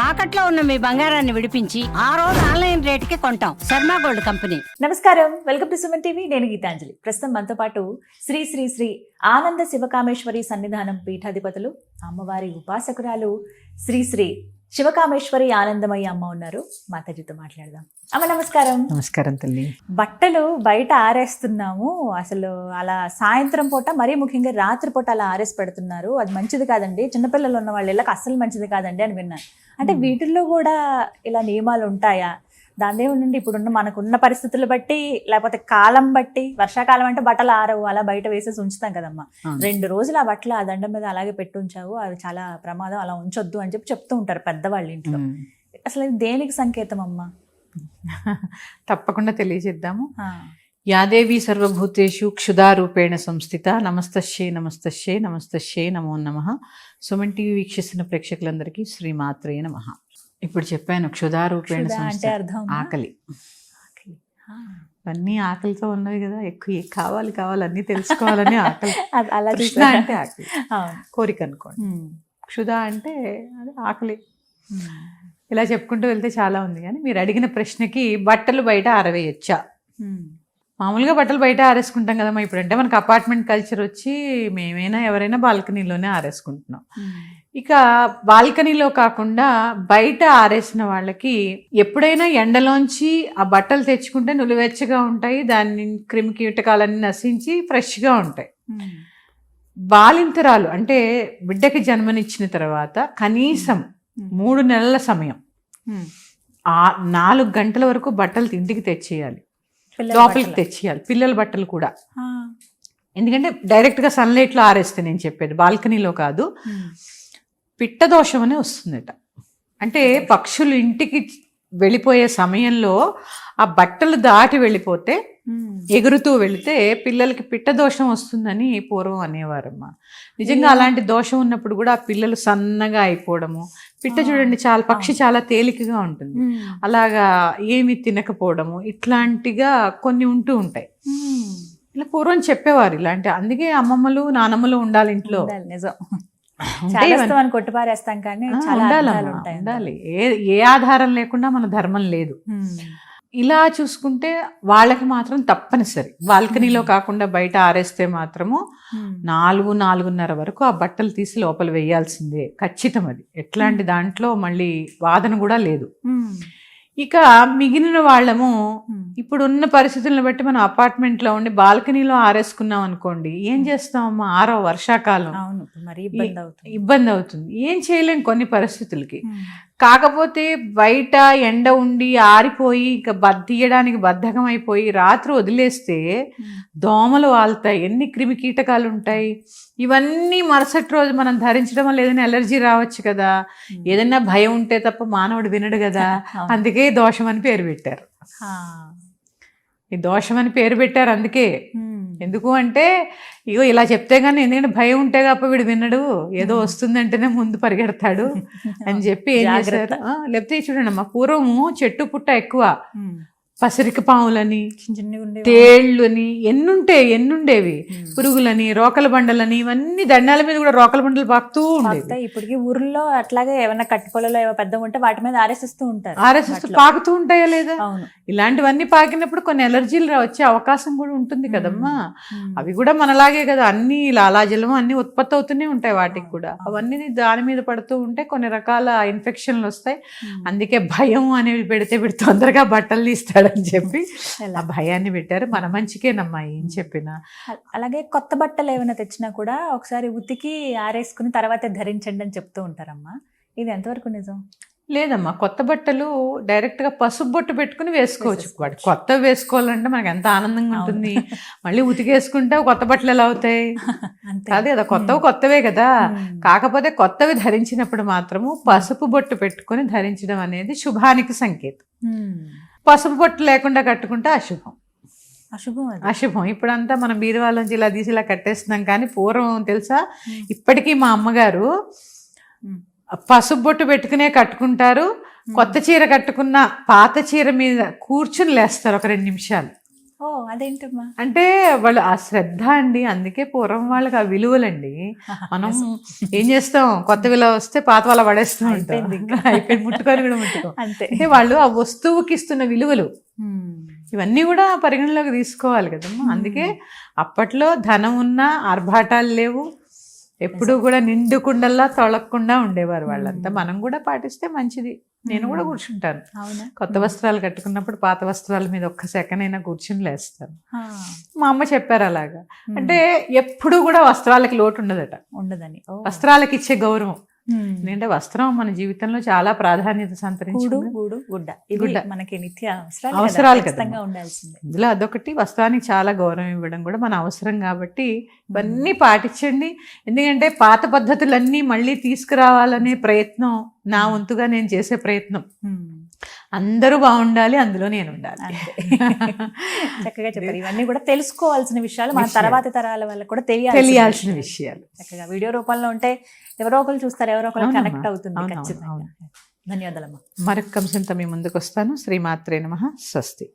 తాకట్లో ఉన్న మీ బంగారాన్ని విడిపించి ఆ రోజు ఆన్లైన్ రేటుకి కొంటాం. Sharma gold company. నమస్కారం, వెల్కమ్ టు సుమన్ టీవీ. నేను గీతాంజలి. ప్రస్తుతం మనతో పాటు శ్రీ శ్రీ శ్రీ ఆనంద శివకామేశ్వరి సన్నిధానం పీఠాధిపతులు, అమ్మవారి ఉపాసకురాలు శ్రీ శ్రీ శివకామేశ్వరి ఆనందమయ్య అమ్మ ఉన్నారు. మాతాజీతో మాట్లాడదాం. అమ్మ నమస్కారం. నమస్కారం తల్లి. బట్టలు బయట ఆరేస్తున్నాము, అసలు అలా సాయంత్రం పూట, మరీ ముఖ్యంగా రాత్రి పూట అలా ఆరేసి పెడుతున్నారు. అది మంచిది కాదండి, చిన్నపిల్లలు ఉన్న వాళ్ళ ఇళ్ళకి అస్సలు మంచిది కాదండి అని విన్నాను. అంటే వీటిల్లో కూడా ఇలా నియమాలు ఉంటాయా? దాని ఏముందండి, ఇప్పుడున్న మనకున్న పరిస్థితులు బట్టి, లేకపోతే కాలం బట్టి, వర్షాకాలం అంటే బట్టలు ఆరవు, అలా బయట వేసేసి ఉంచుతాం కదమ్మా. 2 రోజులు ఆ బట్టలు ఆ దండం మీద అలాగే పెట్టి ఉంచావు, అది చాలా ప్రమాదం, అలా ఉంచొద్దు అని చెప్తూ ఉంటారు పెద్దవాళ్ళు ఇంట్లో. అసలు ఇది దేనికి సంకేతం అమ్మా? తప్పకుండా తెలియజేద్దాము. యాదేవి సర్వభూతేషు క్షుధారూపేణ సంస్థిత నమస్తశ్యే నమస్తశ్యే నమస్తశ్యే నమో నమః. సుమన్ టీవీ వీక్షిస్తున్న ప్రేక్షకులందరికీ శ్రీమాత్రే నమః. ఇప్పుడు చెప్పాను, క్షుధారూపేణ సంస్థిత, ఆకలి. అన్నీ ఆకలితో ఉన్నవి కదా, ఎక్కువ కావాలి కావాలి అన్నీ తెలుసుకోవాలని ఆకలి. అలా కృష్ణ అంటే ఆకలి, కోరిక అనుకోండి. క్షుధ అంటే అది ఆకలి. ఇలా చెప్పుకుంటూ వెళ్తే చాలా ఉంది, కానీ మీరు అడిగిన ప్రశ్నకి బట్టలు బయట ఆరవేయచ్చా? మామూలుగా బట్టలు బయట ఆరేసుకుంటాం కదమ్మా. ఇప్పుడంటే మనకు అపార్ట్మెంట్ కల్చర్ వచ్చి మేమైనా ఎవరైనా బాల్కనీలోనే ఆరేసుకుంటున్నాం. ఇక బాల్కనీలో కాకుండా బయట ఆరేసిన వాళ్ళకి ఎప్పుడైనా ఎండలోంచి ఆ బట్టలు తెచ్చుకుంటే నులివెచ్చగా ఉంటాయి, దాన్ని క్రిమి కీటకాలన్నీ నశించి ఫ్రెష్గా ఉంటాయి. బాలింతరాలు అంటే బిడ్డకి జన్మనిచ్చిన తర్వాత కనీసం 3 నెలల సమయం, 4 గంటల వరకు బట్టలు ఇంటికి తెచ్చేయాలి, లోపలికి తెచ్చేయాలి. పిల్లల బట్టలు కూడా. ఎందుకంటే డైరెక్ట్గా సన్లైట్లో ఆరేస్తే, నేను చెప్పేది బాల్కనీలో కాదు, పిట్ట దోషం అనే వస్తుందట. అంటే పక్షులు ఇంటికి వెళ్ళిపోయే సమయంలో ఆ బట్టలు దాటి వెళ్ళిపోతే, ఎగురుతూ వెళితే పిల్లలకి పిట్ట దోషం వస్తుందని పూర్వం అనేవారమ్మా. నిజంగా అలాంటి దోషం ఉన్నప్పుడు కూడా ఆ పిల్లలు సన్నగా అయిపోవడము, పిట్ట చూడండి చాలా పక్షి చాలా తేలికగా ఉంటుంది, అలాగా ఏమి తినకపోవడము, ఇట్లాంటిగా కొన్ని ఉంటూ ఉంటాయి. ఇలా పూర్వం చెప్పేవారు ఇలాంటి. అందుకే అమ్మమ్మలు నానమ్మలు ఉండాలి ఇంట్లో. నిజం, కొట్టుపారేస్తాం కానీ ఉండాలి. ఏ ఆధారం లేకుండా మన ధర్మం లేదు. ఇలా చూసుకుంటే వాళ్ళకి మాత్రం తప్పనిసరి బాల్కనీలో కాకుండా బయట ఆరేస్తే మాత్రము 4-4:30 వరకు ఆ బట్టలు తీసి లోపల వేయాల్సిందే, ఖచ్చితం. అది ఎట్లాంటి దాంట్లో మళ్ళీ వాదన కూడా లేదు. ఇక మిగిలిన వాళ్ళము ఇప్పుడున్న పరిస్థితులను బట్టి మనం అపార్ట్మెంట్లో ఉండి బాల్కనీలో ఆరేసుకున్నాం అనుకోండి, ఏం చేస్తామమ్మా? వర్షాకాలం ఇబ్బంది అవుతుంది, ఏం చేయలేం కొన్ని పరిస్థితులకి. కాకపోతే బయట ఎండ ఉండి ఆరిపోయి ఇక తీయడానికి బద్ధకం అయిపోయి రాత్రి వదిలేస్తే దోమలు వాళ్తాయి, ఎన్ని క్రిమి కీటకాలు ఉంటాయి. ఇవన్నీ మరుసటి రోజు మనం ధరించడం వల్ల ఏదైనా ఎలర్జీ రావచ్చు కదా. ఏదైనా భయం ఉంటే తప్ప మానవుడు వినడు కదా. అందుకే దోషం అని పేరు పెట్టారు. ఈ దోషం అని పేరు పెట్టారు అందుకే. ఎందుకు అంటే, ఇగో ఇలా చెప్తే కానీ ఎందుకంటే భయం ఉంటే కాప వీడు వినడు, ఏదో వస్తుందంటేనే ముందు పరిగెడతాడు అని చెప్పి ఏం చేశారు. లేకపోతే చూడండి అమ్మా, పూర్వము చెట్టు పుట్ట ఎక్కువ, పసిరిక పాములని, తేళ్లని ఎన్నుండేవి, పురుగులని, రోకల బండలని, ఇవన్నీ దండాల మీద కూడా రోకల బండలు పాకుతూ ఉండేవి. ఇప్పటికి ఊర్లో అట్లాగే ఏమైనా కట్టిపొలలో ఏవో పెద్ద ఉంటే వాటి మీద ఆరేసిస్తూ పాకుతూ ఉంటాయా లేదా? ఇలాంటివన్నీ పాకినప్పుడు కొన్ని ఎలర్జీలు వచ్చే అవకాశం కూడా ఉంటుంది కదమ్మా. అవి కూడా మనలాగే కదా, అన్ని లాలాజలం అన్ని ఉత్పత్తి అవుతూనే ఉంటాయి వాటికి కూడా. అవన్నీ దాని మీద పడుతూ ఉంటే కొన్ని రకాల ఇన్ఫెక్షన్లు వస్తాయి. అందుకే భయం అనేవి పెడితే వీడు తొందరగా బట్టలు తీస్తాడు అని చెప్పి ఆ భయాన్ని పెట్టారు. మన మంచికేనమ్మా ఏం చెప్పినా. అలాగే కొత్త బట్టలు ఏమైనా తెచ్చినా కూడా ఒకసారి ఉతికి ఆరేసుకుని తర్వాతే ధరించండి అని చెప్తూ ఉంటారమ్మా. ఇది ఎంతవరకు నిజం? లేదమ్మా, కొత్త బట్టలు డైరెక్ట్గా పసుపు బొట్టు పెట్టుకుని వేసుకోవచ్చు. కొత్తవి వేసుకోవాలంటే మనకు ఎంత ఆనందంగా ఉంటుంది. మళ్ళీ ఉతికేసుకుంటే కొత్త బట్టలు ఎలా అవుతాయి? కాదు కదా, కొత్తవే కదా. కాకపోతే కొత్తవి ధరించినప్పుడు మాత్రము పసుపు బొట్టు పెట్టుకుని ధరించడం అనేది శుభానికి సంకేతం. పసుపు బొట్టు లేకుండా కట్టుకుంటే అశుభం. ఇప్పుడంతా మనం బీరువాలోంచి ఇలా తీసి ఇలా కట్టేస్తున్నాం, కానీ పూర్వం తెలుసా, ఇప్పటికీ మా అమ్మగారు పసుపు బొట్టు పెట్టుకునే కట్టుకుంటారు. కొత్త చీర కట్టుకున్న పాత చీర మీద కూర్చుని లేస్తారు ఒక 2 నిమిషాలు. ఓ అదేంటమ్మా? అంటే వాళ్ళు ఆ శ్రద్ధ అండి, అందుకే పూర్వం వాళ్ళకి ఆ విలువలండి. మనం ఏం చేస్తాం, కొత్త విలువ వస్తే పాత వాళ్ళ పడేస్తూ ఉంటాం, అయిపోయింది ఇంకా. అయిపోయి ముట్టుకొని కూడా ముట్టుకోం. అంతే. అంటే వాళ్ళు ఆ వస్తువుకి ఇస్తున్న విలువలు ఇవన్నీ కూడా పరిగణలోకి తీసుకోవాలి కదమ్మా. అందుకే అప్పట్లో ధనం ఉన్నా ఆర్భాటాలు లేవు, ఎప్పుడూ కూడా నిండు కుండల్లా తొలగకుండా ఉండేవారు వాళ్ళంతా. మనం కూడా పాటిస్తే మంచిది. నేను కూడా కూర్చుంటాను, అవునా? కొత్త వస్త్రాలు కట్టుకున్నప్పుడు పాత వస్త్రాల మీద ఒక్క సెకండ్ అయినా కూర్చుని లేస్తాను. మా అమ్మ చెప్పారు అలాగా. అంటే ఎప్పుడు కూడా వస్త్రాలకి లోటు ఉండదట, ఉండదని. వస్త్రాలకి ఇచ్చే గౌరవం. ఎందుకంటే వస్త్రం మన జీవితంలో చాలా ప్రాధాన్యత సంతరించుకుంది. గూడు గుడ్డ ఇది గుడ్డ. మనకి నిత్య అవసరాలు కదా. ఖచ్చితంగా ఉండాల్సిందే. ఇందులో అదొకటి, వస్త్రానికి చాలా గౌరవం ఇవ్వడం కూడా మన అవసరం. కాబట్టి ఇవన్నీ పాటించండి. ఎందుకంటే పాత పద్ధతులన్నీ మళ్ళీ తీసుకురావాలనే ప్రయత్నం నా వంతుగా నేను చేసే ప్రయత్నం. అందరూ బాగుండాలి, అందులో నేను ఉండాలి. చక్కగా చెప్పారు. ఇవన్నీ కూడా తెలుసుకోవాల్సిన విషయాలు, మన తర్వాతి తరాల వాళ్ళకి కూడా తెలియాల్సిన విషయాలు. చక్కగా వీడియో రూపంలో ఉంటే ఎవరో ఒకరు చూస్తారు, ఎవరో ఒకరు అవునమ్మా. కనెక్ట్ అవుతుంది. అవునవును, ఖచ్చితంగా. అవును. ధన్యవాదాలమ్మా. మరొక అంశంతో మీ ముందుకు వస్తాను. శ్రీమాత్రే నమః. స్వస్తి.